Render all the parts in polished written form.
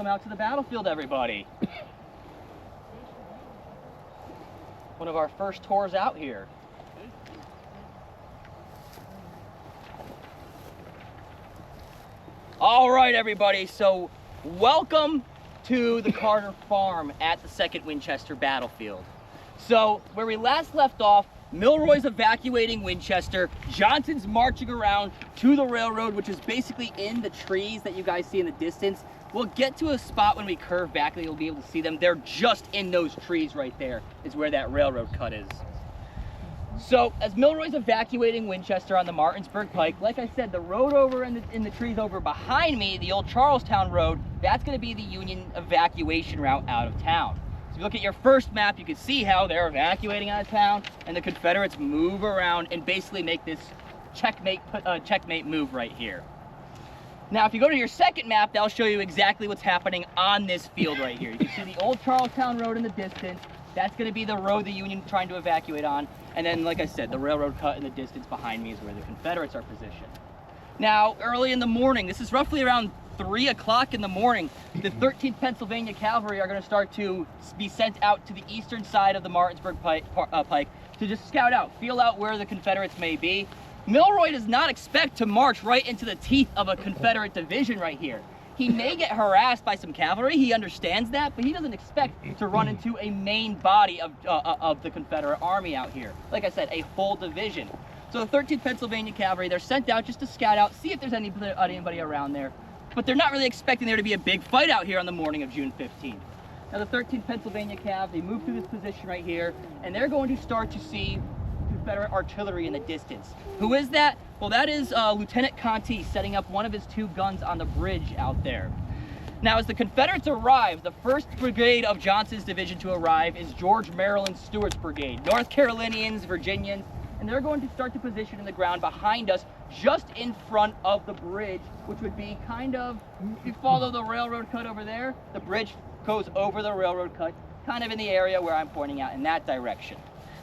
Welcome out to the battlefield, everybody. One of our first tours out here. All right, everybody, so welcome to the Carter Farm at the Second Winchester Battlefield. So where we last left off, Milroy's evacuating Winchester, Johnson's marching around to the railroad, which is basically in the trees that you guys see in the distance. We'll get to a spot when we curve back that you'll be able to see them. They're just in those trees right there is where that railroad cut is. So as Milroy's evacuating Winchester on the Martinsburg Pike, like I said, the road over in the trees over behind me, the old Charlestown Road, that's going to be the Union evacuation route out of town. So if you look at your first map, you can see how they're evacuating out of town, and the Confederates move around and basically make this checkmate move right here. Now, if you go to your second map, that'll show you exactly what's happening on this field right here. You can see the old Charlestown Road in the distance. That's going to be the road the Union's trying to evacuate on. And then, like I said, the railroad cut in the distance behind me is where the Confederates are positioned. Now, early in the morning, this is roughly around 3 o'clock in the morning, the 13th Pennsylvania Cavalry are going to start to be sent out to the eastern side of the Martinsburg Pike to just scout out, feel out where the Confederates may be. Milroy does not expect to march right into the teeth of a Confederate division right here. He may get harassed by some cavalry, he understands that, but he doesn't expect to run into a main body of the Confederate army out here. Like I said, a full division. So the 13th Pennsylvania Cavalry, they're sent out just to scout out, see if there's anybody around there. But they're not really expecting there to be a big fight out here on the morning of June 15th. Now the 13th Pennsylvania Cav, they move through this position right here, and they're going to start to see Confederate artillery in the distance. Who is that? Well, that is Lieutenant Conti setting up one of his 2 guns on the bridge out there. Now, as the Confederates arrive, the 1st Brigade of Johnson's division to arrive is George Maryland Stewart's Brigade, North Carolinians, Virginians, and they're going to start to position in the ground behind us, just in front of the bridge, which would be kind of, if you follow the railroad cut over there, the bridge goes over the railroad cut, kind of in the area where I'm pointing out in that direction.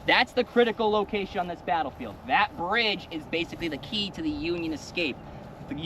That's the critical location on this battlefield. That bridge is basically the key to the Union escape. If the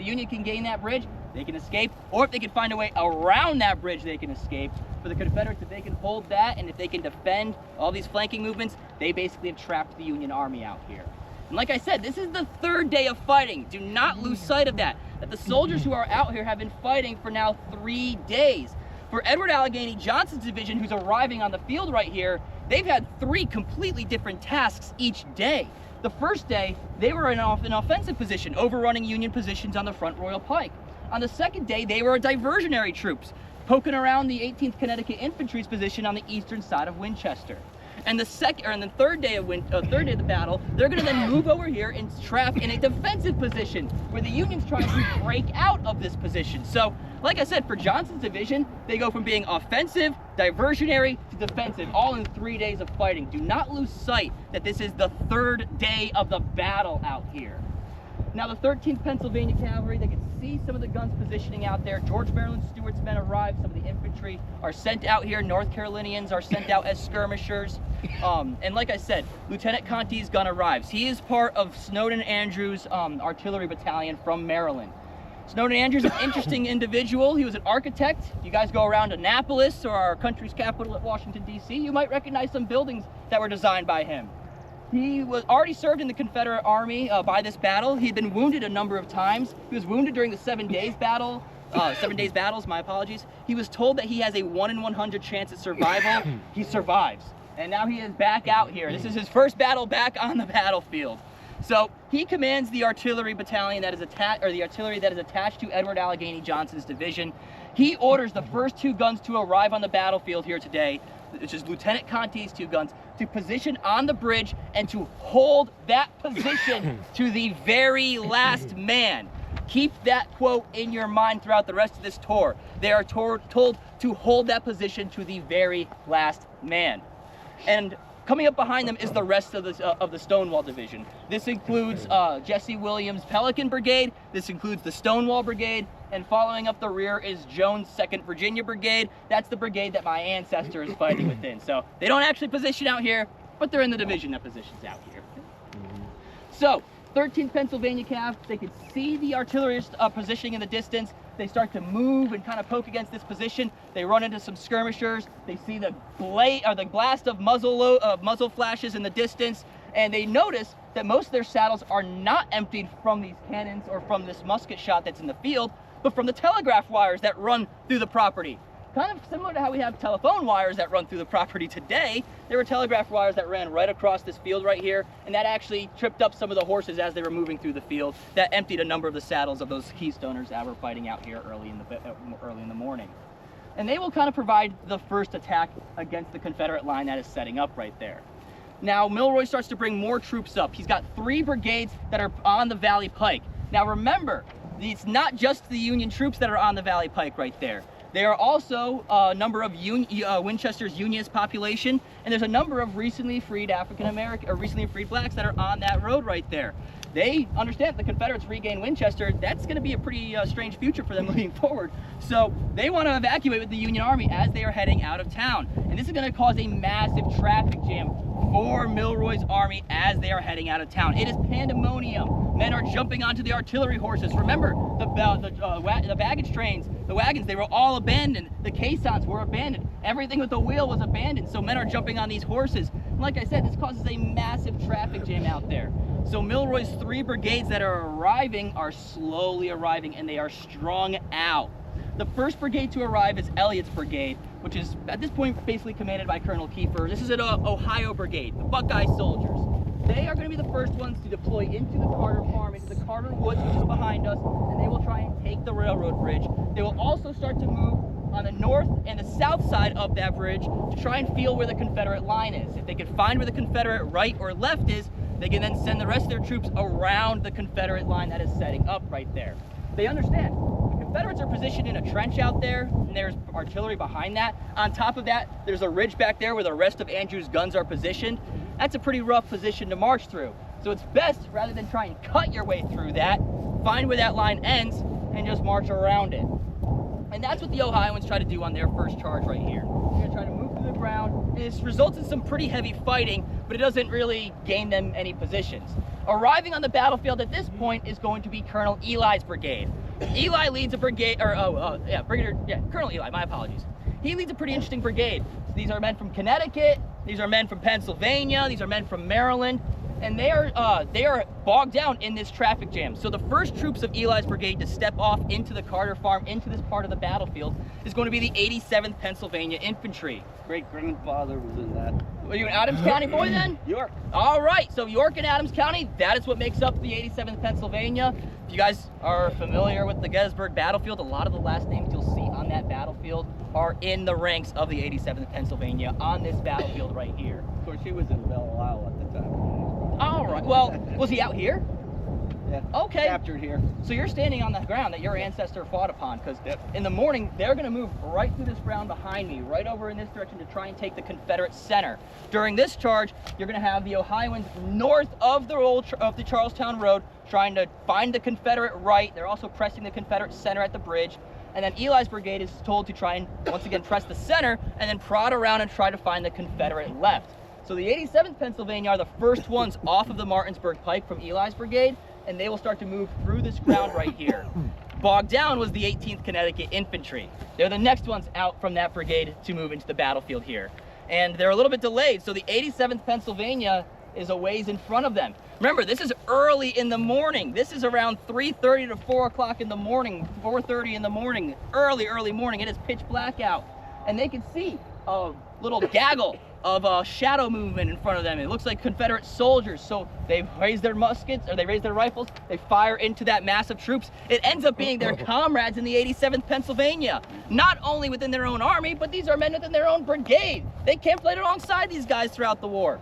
Union can gain that bridge, they can escape, or if they can find a way around that bridge, they can escape. For the Confederates, if they can hold that, and if they can defend all these flanking movements, they basically have trapped the Union Army out here. And like I said, this is the 3rd day of fighting. Do not lose sight of that. That the soldiers who are out here have been fighting for now 3 days. For Edward Allegheny Johnson's division, who's arriving on the field right here, they've had 3 completely different tasks each day. The first day, they were in an offensive position, overrunning Union positions on the front Royal Pike. On the second day, they were diversionary troops, poking around the 18th Connecticut Infantry's position on the eastern side of Winchester. And the third day of the battle, they're going to then move over here and trap in a defensive position where the Union's trying to break out of this position. So, like I said, for Johnson's division, they go from being offensive, diversionary, to defensive, all in 3 days of fighting. Do not lose sight that this is the 3rd day of the battle out here. Now the 13th Pennsylvania Cavalry, they can see some of the guns positioning out there. George Maryland Stewart's men arrive. Some of the infantry are sent out here. North Carolinians are sent out as skirmishers. And like I said, Lieutenant Conti's gun arrives. He is part of Snowden Andrews' artillery battalion from Maryland. Snowden Andrews is an interesting individual. He was an architect. If you guys go around Annapolis or our country's capital at Washington, D.C., you might recognize some buildings that were designed by him. He was already served in the Confederate Army by this battle. He had been wounded a number of times. He was wounded during the 7 Days Battle. 7 Days Battles, my apologies. He was told that he has a 1 in 100 chance at survival. He survives. And now he is back out here. This is his first battle back on the battlefield. So he commands the artillery battalion that is the artillery that is attached to Edward Allegheny Johnson's division. He orders the first 2 guns to arrive on the battlefield here today, which is Lieutenant Conti's 2 guns, to position on the bridge and to hold that position to the very last man. Keep that quote in your mind throughout the rest of this tour. They are told to hold that position to the very last man. And coming up behind them is the rest of the Stonewall Division. This includes Jesse Williams' Pelican Brigade. This includes the Stonewall Brigade. And following up the rear is Jones' 2nd Virginia Brigade. That's the brigade that my ancestor is fighting within. So they don't actually position out here, but they're in the division that positions out here. So 13th Pennsylvania Cav, they could see the artillerists positioning in the distance. they start to move and kind of poke against this position. They run into some skirmishers. They see the blast of muzzle flashes in the distance, and they notice that most of their saddles are not emptied from these cannons or from this musket shot that's in the field, but from the telegraph wires that run through the property. Kind of similar to how we have telephone wires that run through the property today, there were telegraph wires that ran right across this field right here, and that actually tripped up some of the horses as they were moving through the field. That emptied a number of the saddles of those Keystoners that were fighting out here early in the morning. And they will kind of provide the first attack against the Confederate line that is setting up right there. Now, Milroy starts to bring more troops up. He's got 3 brigades that are on the Valley Pike. Now remember, it's not just the Union troops that are on the Valley Pike right there. There are also a number of Winchester's Unionist population, and there's a number of recently freed African-American, or recently freed blacks that are on that road right there. They understand the Confederates regain Winchester. That's going to be a pretty strange future for them moving forward. So they want to evacuate with the Union Army as they are heading out of town. And this is going to cause a massive traffic jam for Milroy's army as they are heading out of town. It is pandemonium. Men are jumping onto the artillery horses. Remember, the baggage trains, the wagons, they were all abandoned. The caissons were abandoned. Everything with the wheel was abandoned. So men are jumping on these horses. And like I said, this causes a massive traffic jam out there. So Milroy's 3 brigades that are arriving are slowly arriving, and they are strung out. The first brigade to arrive is Elliott's brigade, which is at this point basically commanded by Colonel Kiefer. This is an Ohio brigade, the Buckeye soldiers. They are going to be the first ones to deploy into the Carter farm, into the Carter woods, which is behind us, and they will try and take the railroad bridge. They will also start to move on the north and the south side of that bridge to try and feel where the Confederate line is. If they can find where the Confederate right or left is, they can then send the rest of their troops around the Confederate line that is setting up right there. They understand. The Confederates are positioned in a trench out there, and there's artillery behind that. On top of that, there's a ridge back there where the rest of Andrew's guns are positioned. That's a pretty rough position to march through. So it's best, rather than try and cut your way through that, find where that line ends and just march around it. And that's what the Ohioans try to do on their first charge right here. They're going to try to move through the ground. This results in some pretty heavy fighting, but it doesn't really gain them any positions. Arriving on the battlefield at this point is going to be Colonel Ely's brigade. Ely leads a brigade, Colonel Ely, my apologies. He leads a pretty interesting brigade. So these are men from Connecticut, these are men from Pennsylvania, these are men from Maryland, and they are bogged down in this traffic jam. So the first troops of Ely's brigade to step off into the Carter farm, into this part of the battlefield, is going to be the 87th Pennsylvania Infantry. Great-grandfather was in that. Are you an Adams County boy then? York. All right, so York and Adams County, that is what makes up the 87th Pennsylvania. If you guys are familiar with the Gettysburg Battlefield, a lot of the last names you'll see on that battlefield are in the ranks of the 87th Pennsylvania on this battlefield right here. Of course, he was in Belle Isle at the time. All right, well, was he out here? Yeah. Okay. Captured here. So you're standing on the ground that your ancestor fought upon, because in the morning, they're going to move right through this ground behind me, right over in this direction to try and take the Confederate center. During this charge, you're going to have the Ohioans north of the Charlestown Road trying to find the Confederate right. They're also pressing the Confederate center at the bridge. And then Ely's brigade is told to try and, once again, press the center and then prod around and try to find the Confederate left. So the 87th Pennsylvania are the first ones off of the Martinsburg Pike from Ely's brigade, and they will start to move through this ground right here. Bogged down was the 18th Connecticut Infantry. They're the next ones out from that brigade to move into the battlefield here. And they're a little bit delayed, so the 87th Pennsylvania is a ways in front of them. Remember, this is early in the morning. This is around 3:30 to 4 o'clock in the morning, 4:30 in the morning, early morning. It is pitch black out. And they can see a little gaggle of shadow movement in front of them. It looks like Confederate soldiers. So they've raised their muskets, or they raise their rifles, they fire into that mass of troops. It ends up being their comrades in the 87th Pennsylvania. Not only within their own army, but these are men within their own brigade. They camped right alongside these guys throughout the war.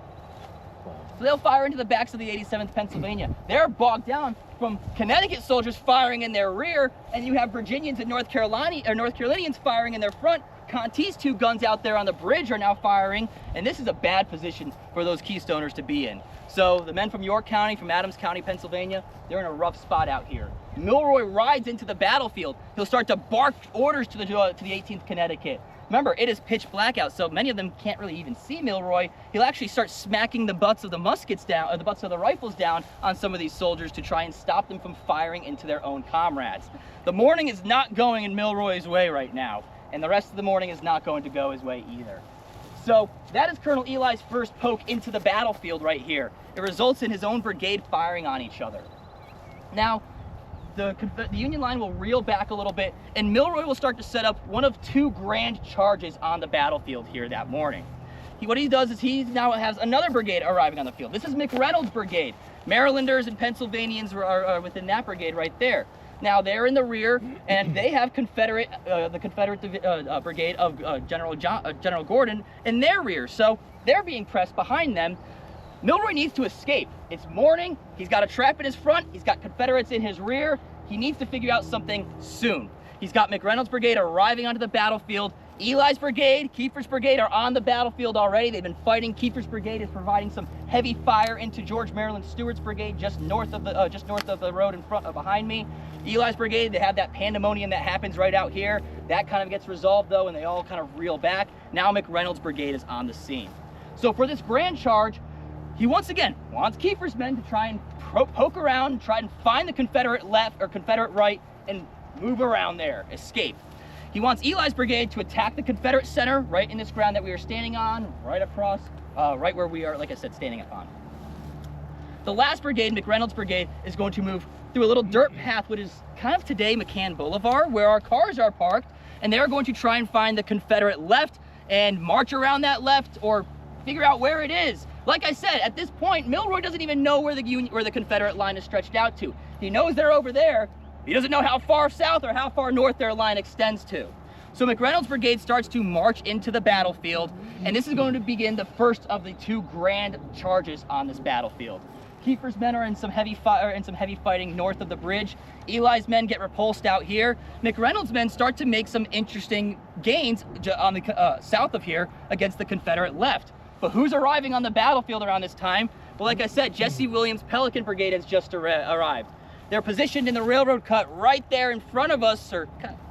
So they'll fire into the backs of the 87th Pennsylvania. They're bogged down from Connecticut soldiers firing in their rear, and you have Virginians and North Carolinians firing in their front. Conte's 2 guns out there on the bridge are now firing, and this is a bad position for those Keystoners to be in. So the men from York County, from Adams County, Pennsylvania, they're in a rough spot out here. Milroy rides into the battlefield. He'll start to bark orders to the 18th Connecticut. Remember, it is pitch black out, so many of them can't really even see Milroy. He'll actually start smacking the butts of the muskets down, or the butts of the rifles down on some of these soldiers to try and stop them from firing into their own comrades. The morning is not going in Milroy's way right now, and the rest of the morning is not going to go his way either. So that is Colonel Eli's first poke into the battlefield right here. It results in his own brigade firing on each other. Now, the Union line will reel back a little bit, and Milroy will start to set up one of two grand charges on the battlefield here that morning. What he does is he now has another brigade arriving on the field. This is McReynolds' brigade. Marylanders and Pennsylvanians are within that brigade right there. Now they're in the rear, and they have the Confederate brigade of General Gordon in their rear. So they're being pressed behind them. Milroy needs to escape. It's morning. He's got a trap in his front. He's got Confederates in his rear. He needs to figure out something soon. He's got McReynolds' brigade arriving onto the battlefield. Eli's brigade, Kiefer's brigade are on the battlefield already. They've been fighting. Kiefer's brigade is providing some heavy fire into George Maryland Stewart's brigade just north of the road in front behind me. Eli's brigade, they have that pandemonium that happens right out here. That kind of gets resolved though, and they all kind of reel back. Now McReynolds' brigade is on the scene. So for this grand charge, he once again wants Kiefer's men to try and poke around, try and find the Confederate left or Confederate right and move around there, escape. He wants Eli's brigade to attack the Confederate center right in this ground that we are standing on, right across, right where we are, like I said, standing upon. The last brigade, McReynolds' brigade, is going to move through a little dirt path, which is kind of today McCann Boulevard, where our cars are parked, and they are going to try and find the Confederate left and march around that left or figure out where it is. Like I said, at this point, Milroy doesn't even know where the Confederate line is stretched out to. He knows they're over there. He doesn't know how far south or how far north their line extends to. So McReynolds' brigade starts to march into the battlefield, and this is going to begin the first of the two grand charges on this battlefield. Kiefer's men are in some heavy fighting north of the bridge. Eli's men get repulsed out here. McReynolds' men start to make some interesting gains on the south of here against the Confederate left. But who's arriving on the battlefield around this time? Well, like I said, Jesse Williams' Pelican Brigade has just arrived. They're positioned in the railroad cut right there in front of us, or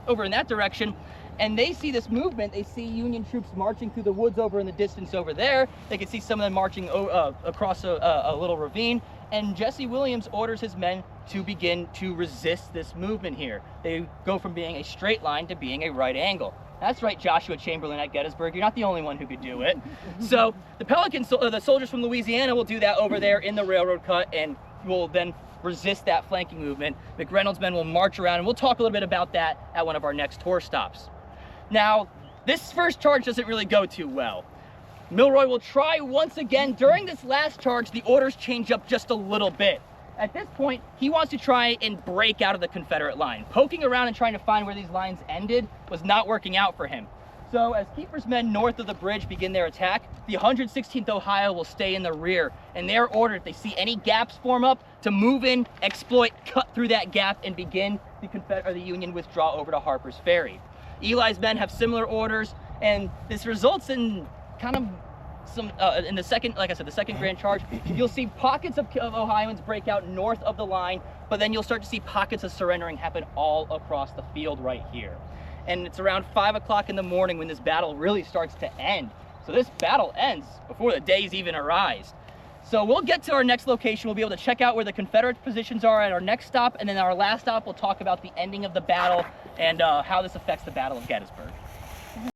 over in that direction, and they see this movement. They see Union troops marching through the woods over in the distance over there. They can see some of them marching across a little ravine, and Jesse Williams orders his men to begin to resist this movement here. They go from being a straight line to being a right angle. That's right, Joshua Chamberlain at Gettysburg. You're not the only one who could do it. So the soldiers from Louisiana will do that over there in the railroad cut and will then resist that flanking movement. McReynolds' men will march around, and we'll talk a little bit about that at one of our next tour stops. Now, this first charge doesn't really go too well. Milroy will try once again. During this last charge, the orders change up just a little bit. At this point, he wants to try and break out of the Confederate line. Poking around and trying to find where these lines ended was not working out for him. So as Kiefer's men north of the bridge begin their attack, the 116th Ohio will stay in the rear, and they're ordered, if they see any gaps form up, to move in, exploit, cut through that gap, and begin the Union withdraw over to Harper's Ferry. Eli's men have similar orders, and this results in kind of in the second, like I said, the second grand charge, you'll see pockets of Ohioans break out north of the line, but then you'll start to see pockets of surrendering happen all across the field right here. And it's around 5 o'clock in the morning when this battle really starts to end. So this battle ends before the days even arise. So we'll get to our next location. We'll be able to check out where the Confederate positions are at our next stop, and then our last stop we'll talk about the ending of the battle and how this affects the Battle of Gettysburg.